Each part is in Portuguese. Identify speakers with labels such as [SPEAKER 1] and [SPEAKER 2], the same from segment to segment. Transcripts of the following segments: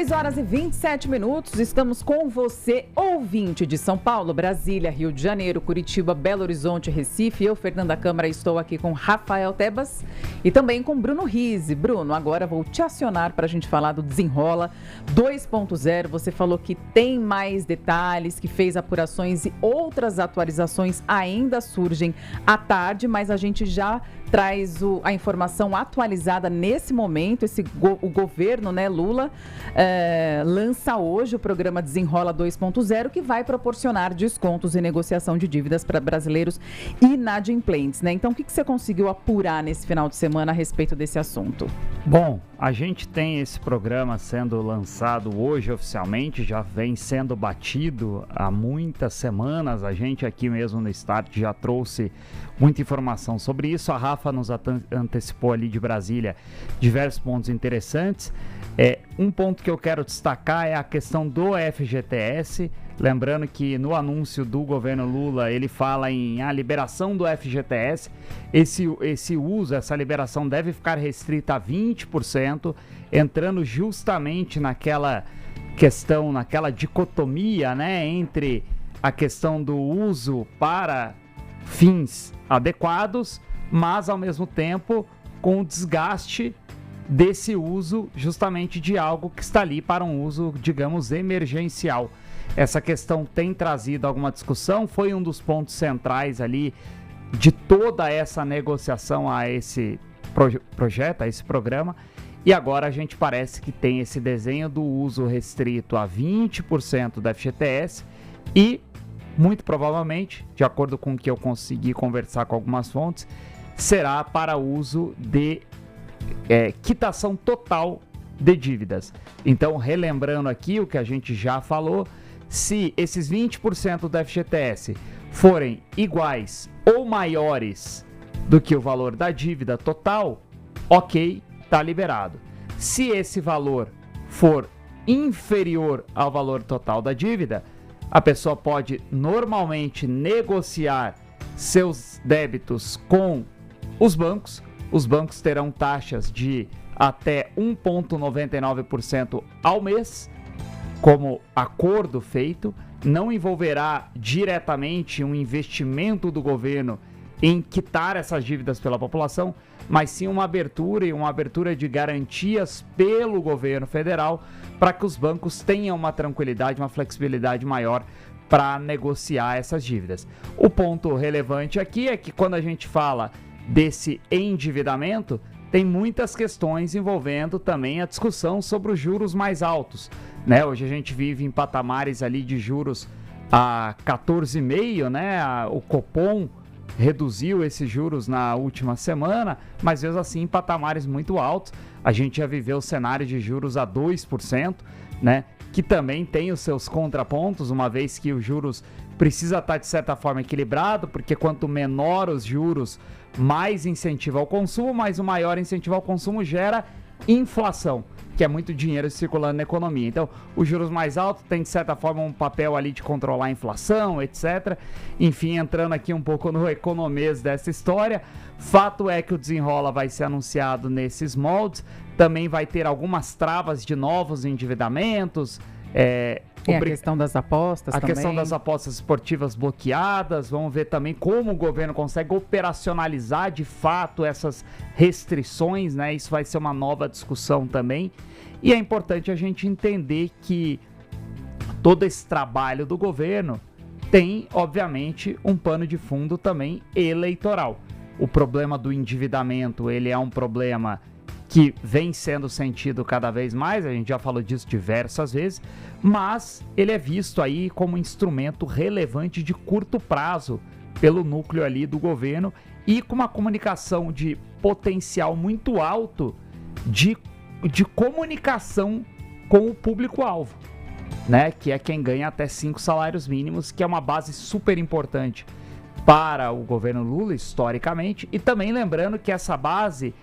[SPEAKER 1] 6 horas e 27 minutos, estamos com você, ouvinte de São Paulo, Brasília, Rio de Janeiro, Curitiba, Belo Horizonte, Recife. Eu, Fernanda Câmara, estou aqui com Rafael Tebas e também com Bruno Rizzi. Bruno, agora vou te acionar para a gente falar do Desenrola 2.0. Você falou que tem mais detalhes, que fez apurações e outras atualizações ainda surgem à tarde, mas a gente já traz a informação atualizada nesse momento. O governo, né, Lula, lança hoje o programa Desenrola 2.0, que vai proporcionar descontos e negociação de dívidas para brasileiros inadimplentes, né? Então, o que você conseguiu apurar nesse final de semana a respeito desse assunto?
[SPEAKER 2] Bom, a gente tem esse programa sendo lançado hoje oficialmente, já vem sendo batido há muitas semanas. A gente aqui mesmo no Start já trouxe muita informação sobre isso. A Rafa nos antecipou ali de Brasília diversos pontos interessantes. Um ponto que eu quero destacar é a questão do FGTS. Lembrando que no anúncio do governo Lula, ele fala em liberação do FGTS. Esse uso, essa liberação deve ficar restrita a 20%, entrando justamente naquela questão, naquela dicotomia, né, entre a questão do uso para fins adequados, mas ao mesmo tempo com o desgaste desse uso justamente de algo que está ali para um uso, digamos, emergencial. Essa questão tem trazido alguma discussão, foi um dos pontos centrais ali de toda essa negociação a esse projeto, a esse programa, e agora a gente parece que tem esse desenho do uso restrito a 20% da FGTS e, muito provavelmente, de acordo com o que eu consegui conversar com algumas fontes, será para uso de quitação total de dívidas. Então, relembrando aqui o que a gente já falou, se esses 20% do FGTS forem iguais ou maiores do que o valor da dívida total, ok, está liberado. Se esse valor for inferior ao valor total da dívida, a pessoa pode normalmente negociar seus débitos com os bancos. Os bancos terão taxas de até 1,99% ao mês, como acordo feito. Não envolverá diretamente um investimento do governo em quitar essas dívidas pela população, mas sim uma abertura de garantias pelo governo federal para que os bancos tenham uma tranquilidade, uma flexibilidade maior para negociar essas dívidas. O ponto relevante aqui é que quando a gente fala desse endividamento, tem muitas questões envolvendo também a discussão sobre os juros mais altos, né? Hoje a gente vive em patamares ali de juros a 14,5%, né? O Copom reduziu esses juros na última semana, mas mesmo assim em patamares muito altos. A gente já viveu o cenário de juros a 2%, né? Que também tem os seus contrapontos, uma vez que os juros precisa estar de certa forma equilibrado, porque quanto menor os juros, mais incentivo ao consumo, mas o maior incentivo ao consumo gera inflação, que é muito dinheiro circulando na economia. Então, os juros mais altos têm, de certa forma, um papel ali de controlar a inflação, etc. Enfim, entrando aqui um pouco no economês dessa história, fato é que o Desenrola vai ser anunciado nesses moldes, também vai ter algumas travas de novos endividamentos,
[SPEAKER 1] a questão das apostas também. A
[SPEAKER 2] questão das apostas esportivas bloqueadas. Vamos ver também como o governo consegue operacionalizar de fato essas restrições, né? Isso vai ser uma nova discussão também. E é importante a gente entender que todo esse trabalho do governo tem, obviamente, um pano de fundo também eleitoral. O problema do endividamento, ele é um problema que vem sendo sentido cada vez mais, a gente já falou disso diversas vezes, mas ele é visto aí como instrumento relevante de curto prazo pelo núcleo ali do governo e com uma comunicação de potencial muito alto de comunicação com o público-alvo, né? Que é quem ganha até 5 salários mínimos, que é uma base super importante para o governo Lula, historicamente, e também lembrando que essa base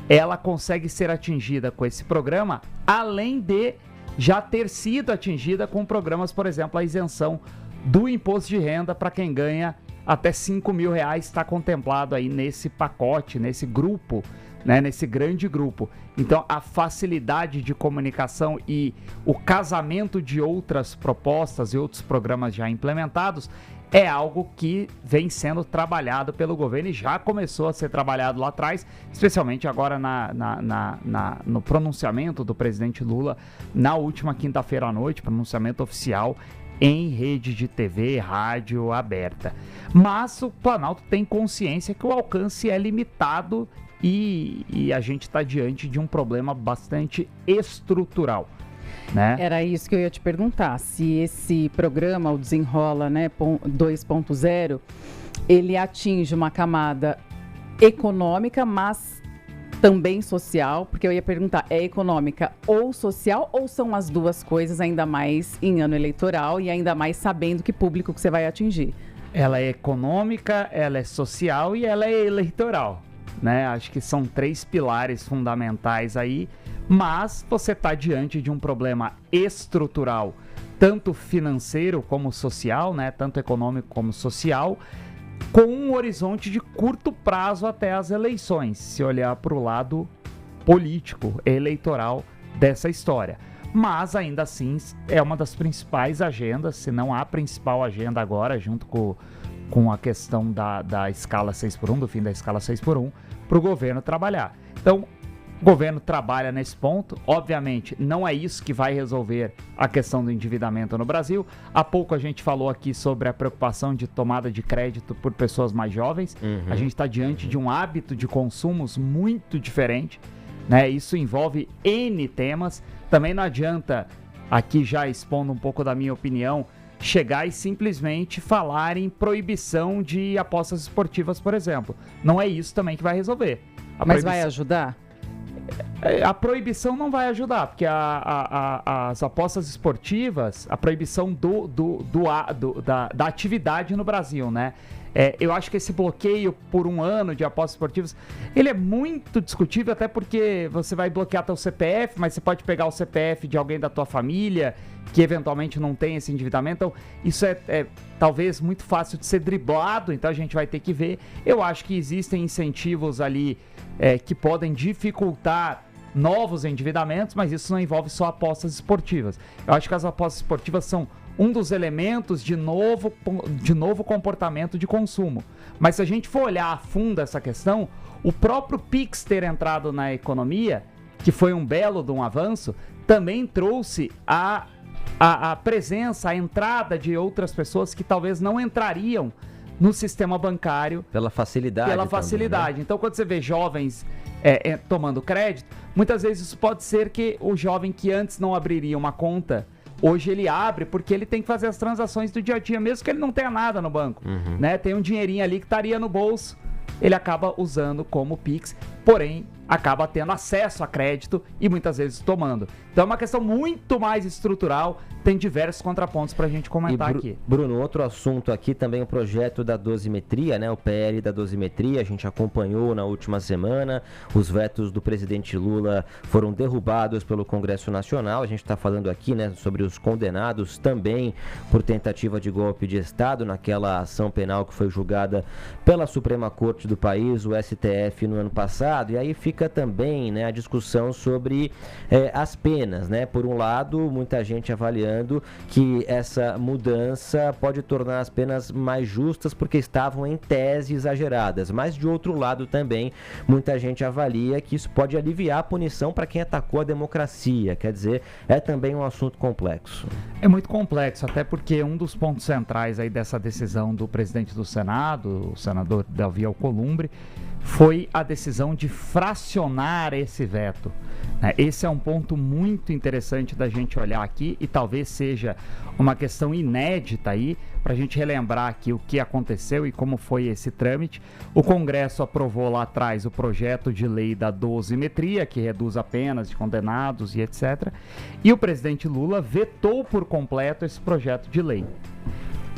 [SPEAKER 2] ela consegue ser atingida com esse programa, além de já ter sido atingida com programas, por exemplo, a isenção do imposto de renda para quem ganha até R$5.000 está contemplado aí nesse pacote, nesse grupo, né, nesse grande grupo. Então, a facilidade de comunicação e o casamento de outras propostas e outros programas já implementados é algo que vem sendo trabalhado pelo governo e já começou a ser trabalhado lá atrás, especialmente agora no pronunciamento do presidente Lula na última quinta-feira à noite, pronunciamento oficial em rede de TV, rádio aberta. Mas o Planalto tem consciência que o alcance é limitado e a gente está diante de um problema bastante estrutural, né?
[SPEAKER 1] Era isso que eu ia te perguntar, se esse programa, o Desenrola, né, 2.0, ele atinge uma camada econômica, mas também social, porque eu ia perguntar, é econômica ou social, ou são as duas coisas, ainda mais em ano eleitoral e ainda mais sabendo que público que você vai atingir?
[SPEAKER 2] Ela é econômica, ela é social e ela é eleitoral, né? Acho que são 3 pilares fundamentais aí, mas você está diante de um problema estrutural, tanto financeiro como social, né? Tanto econômico como social, com um horizonte de curto prazo até as eleições, se olhar para o lado político, eleitoral dessa história. Mas, ainda assim, é uma das principais agendas, se não a principal agenda agora, junto com a questão da escala 6x1, do fim da escala 6x1, para o governo trabalhar. Então, o governo trabalha nesse ponto. Obviamente, não é isso que vai resolver a questão do endividamento no Brasil. Há pouco a gente falou aqui sobre a preocupação de tomada de crédito por pessoas mais jovens. A gente está diante de um hábito de consumos muito diferente, né? Isso envolve N temas. Também não adianta, aqui já expondo um pouco da minha opinião, chegar e simplesmente falar em proibição de apostas esportivas, por exemplo. Não é isso também que vai resolver.
[SPEAKER 1] Mas vai ajudar?
[SPEAKER 2] A proibição não vai ajudar, porque as apostas esportivas, a proibição da atividade no Brasil, né? Eu acho que esse bloqueio por 1 ano de apostas esportivas, ele é muito discutível, até porque você vai bloquear teu CPF, mas você pode pegar o CPF de alguém da tua família que eventualmente não tem esse endividamento. Então, isso é talvez muito fácil de ser driblado, então a gente vai ter que ver. Eu acho que existem incentivos ali que podem dificultar novos endividamentos, mas isso não envolve só apostas esportivas. Eu acho que as apostas esportivas são um dos elementos de novo comportamento de consumo. Mas se a gente for olhar a fundo essa questão, o próprio Pix ter entrado na economia, que foi um belo de um avanço, também trouxe a presença, a entrada de outras pessoas que talvez não entrariam no sistema bancário.
[SPEAKER 3] Pela facilidade.
[SPEAKER 2] Também, né? Então, quando você vê jovens tomando crédito, muitas vezes isso pode ser que o jovem que antes não abriria uma conta, hoje ele abre porque ele tem que fazer as transações do dia a dia, mesmo que ele não tenha nada no banco, né? Tem um dinheirinho ali que estaria no bolso, ele acaba usando como Pix, porém acaba tendo acesso a crédito e muitas vezes tomando. Então é uma questão muito mais estrutural, tem diversos contrapontos para a gente comentar aqui.
[SPEAKER 3] Bruno, outro assunto aqui também, o projeto da dosimetria, né? O PL da dosimetria, a gente acompanhou na última semana, os vetos do presidente Lula foram derrubados pelo Congresso Nacional. A gente está falando aqui, né, sobre os condenados também por tentativa de golpe de Estado naquela ação penal que foi julgada pela Suprema Corte do país, o STF, no ano passado. E aí fica também, né, a discussão sobre as penas, né? Por um lado, muita gente avaliando que essa mudança pode tornar as penas mais justas porque estavam em tese exageradas, mas de outro lado também muita gente avalia que isso pode aliviar a punição para quem atacou a democracia. Quer dizer, é também um assunto complexo.
[SPEAKER 2] É muito complexo, até porque um dos pontos centrais aí dessa decisão do presidente do Senado, o senador Davi Alcolumbre, foi a decisão de fracionar esse veto. Esse é um ponto muito interessante da gente olhar aqui e talvez seja uma questão inédita aí, para a gente relembrar aqui o que aconteceu e como foi esse trâmite. O Congresso aprovou lá atrás o projeto de lei da dosimetria, que reduz a penas de condenados e etc. E o presidente Lula vetou por completo esse projeto de lei.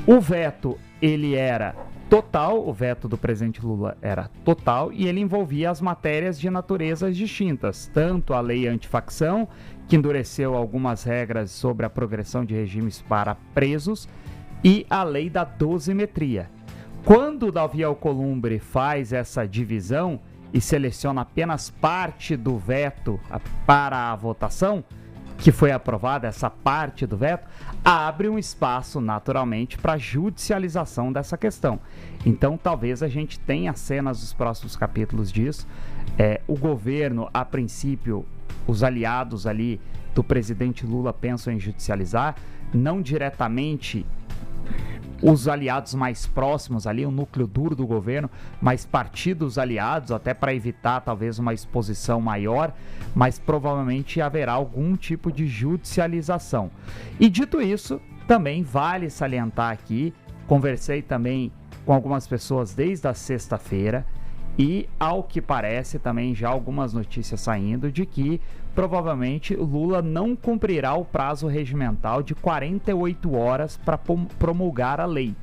[SPEAKER 2] O veto, ele era total, o veto do presidente Lula era total e ele envolvia as matérias de naturezas distintas, tanto a lei antifacção, que endureceu algumas regras sobre a progressão de regimes para presos, e a lei da dosimetria. Quando o Davi Alcolumbre faz essa divisão e seleciona apenas parte do veto para a votação, que foi aprovada essa parte do veto, abre um espaço naturalmente para judicialização dessa questão. Então talvez a gente tenha cenas dos próximos capítulos disso. O governo, a princípio, os aliados ali do presidente Lula pensam em judicializar, não diretamente os aliados mais próximos ali, o núcleo duro do governo, mas partidos aliados, até para evitar talvez uma exposição maior, mas provavelmente haverá algum tipo de judicialização. E dito isso, também vale salientar aqui, conversei também com algumas pessoas desde a sexta-feira, e ao que parece também já algumas notícias saindo de que provavelmente Lula não cumprirá o prazo regimental de 48 horas para promulgar a lei.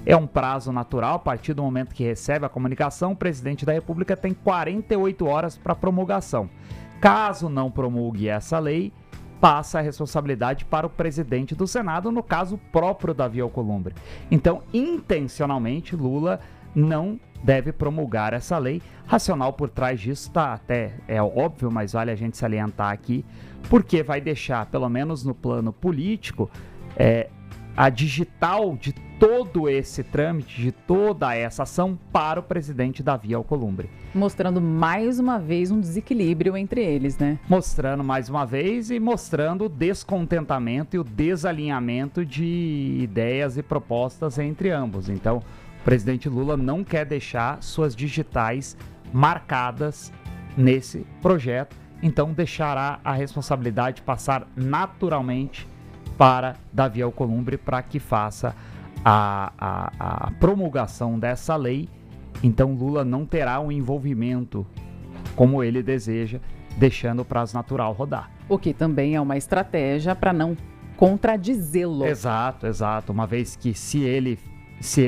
[SPEAKER 2] É um prazo natural, a partir do momento que recebe a comunicação, o presidente da República tem 48 horas para promulgação. Caso não promulgue essa lei, passa a responsabilidade para o presidente do Senado, no caso próprio Davi Alcolumbre. Então, intencionalmente, Lula não deve promulgar essa lei. Racional por trás disso é óbvio, mas vale a gente salientar aqui, porque vai deixar, pelo menos no plano político, a digital de todo esse trâmite, de toda essa ação para o presidente Davi Alcolumbre.
[SPEAKER 1] Mostrando mais uma vez um desequilíbrio entre eles, né?
[SPEAKER 2] Mostrando mais uma vez e mostrando o descontentamento e o desalinhamento de ideias e propostas entre ambos. Então, o presidente Lula não quer deixar suas digitais marcadas nesse projeto, então deixará a responsabilidade passar naturalmente para Davi Alcolumbre para que faça a promulgação dessa lei. Então Lula não terá um envolvimento como ele deseja, deixando o prazo natural rodar.
[SPEAKER 1] O que também é uma estratégia para não contradizê-lo.
[SPEAKER 2] Exato. Uma vez que se ele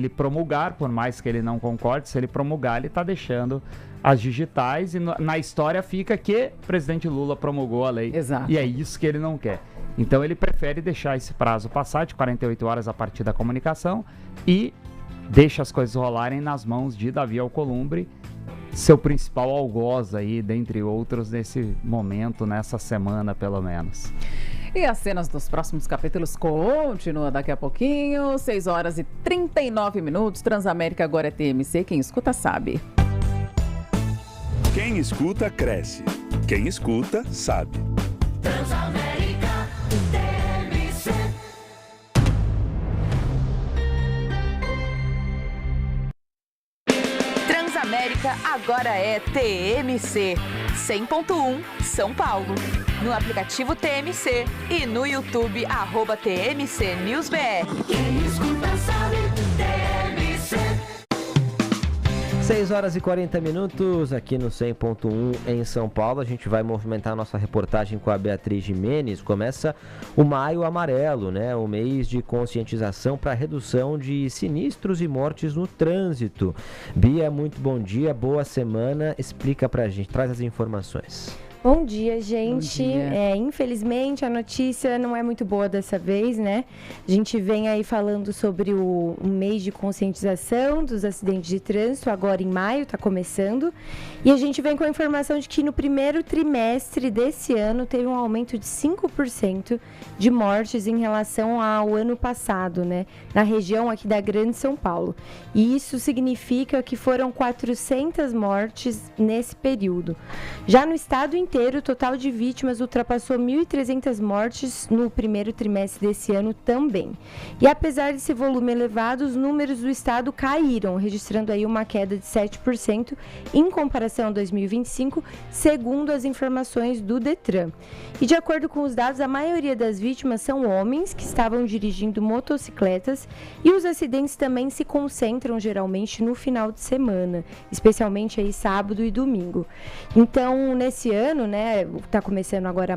[SPEAKER 2] promulgar, por mais que ele não concorde, se ele promulgar, ele está deixando as digitais e na história fica que o presidente Lula promulgou a lei.
[SPEAKER 1] Exato.
[SPEAKER 2] E é isso que ele não quer. Então ele prefere deixar esse prazo passar de 48 horas a partir da comunicação e deixa as coisas rolarem nas mãos de Davi Alcolumbre, seu principal algoz aí, dentre outros, nesse momento, nessa semana pelo menos.
[SPEAKER 1] E as cenas dos próximos capítulos continuam daqui a pouquinho, 6 horas e 39 minutos. Transamérica agora é TMC, quem escuta sabe.
[SPEAKER 4] Quem escuta, cresce. Quem escuta, sabe.
[SPEAKER 5] Transamérica TMC. Transamérica agora é TMC 100.1 São Paulo. No aplicativo TMC e no YouTube @TMC NewsBR. Quem escuta sabe, TMC.
[SPEAKER 3] 6 horas e 40 minutos aqui no 100.1 em São Paulo. A gente vai movimentar a nossa reportagem com a Beatriz Jimenez. Começa o Maio Amarelo, né? O mês de conscientização para redução de sinistros e mortes no trânsito. Bia, muito bom dia, boa semana. Explica pra gente, traz as informações.
[SPEAKER 6] Bom dia, gente.
[SPEAKER 1] Bom dia.
[SPEAKER 6] Infelizmente, a notícia não é muito boa dessa vez, né? A gente vem aí falando sobre o mês de conscientização dos acidentes de trânsito, agora em maio, está começando. E a gente vem com a informação de que no primeiro trimestre desse ano teve um aumento de 5% de mortes em relação ao ano passado, né? Na região aqui da Grande São Paulo. E isso significa que foram 400 mortes nesse período. Já no estado inteiro, o total de vítimas ultrapassou 1.300 mortes no primeiro trimestre desse ano também. E apesar desse volume elevado, os números do estado caíram, registrando aí uma queda de 7% em comparação a 2025, segundo as informações do Detran. E de acordo com os dados, a maioria das vítimas são homens que estavam dirigindo motocicletas e os acidentes também se concentram geralmente no final de semana, especialmente aí sábado e domingo. Então, nesse ano, né, tá começando agora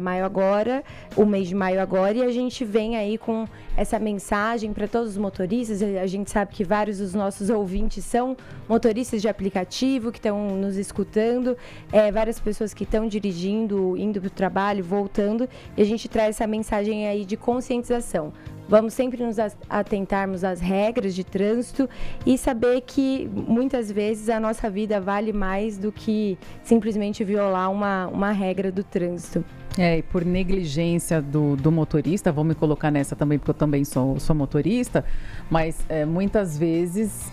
[SPEAKER 6] o mês de maio agora, e a gente vem aí com essa mensagem para todos os motoristas. A gente sabe que vários dos nossos ouvintes são motoristas de aplicativo, que estão nos escutando, várias pessoas que estão dirigindo, indo para o trabalho, voltando, e a gente traz essa mensagem aí de conscientização. Vamos sempre nos atentarmos às regras de trânsito e saber que muitas vezes a nossa vida vale mais do que simplesmente violar uma regra do trânsito.
[SPEAKER 1] E por negligência do motorista, vou me colocar nessa também, porque eu também sou motorista, mas muitas vezes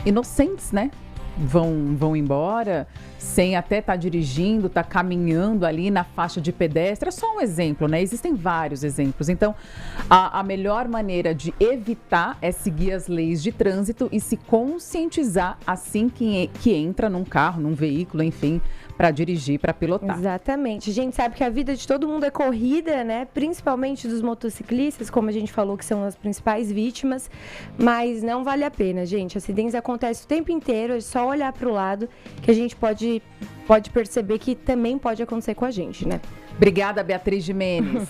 [SPEAKER 1] inocentes, né? Vão embora sem até estar dirigindo, estar caminhando ali na faixa de pedestre. É só um exemplo, né? Existem vários exemplos. Então, a melhor maneira de evitar é seguir as leis de trânsito e se conscientizar assim que entra num carro, num veículo, enfim, para dirigir, para pilotar.
[SPEAKER 6] Exatamente. A gente sabe que a vida de todo mundo é corrida, né? Principalmente dos motociclistas, como a gente falou, que são as principais vítimas, mas não vale a pena, gente. Acidentes acontecem o tempo inteiro, é só olhar para o lado que a gente pode perceber que também pode acontecer com a gente, né?
[SPEAKER 1] Obrigada, Beatriz Gimenez.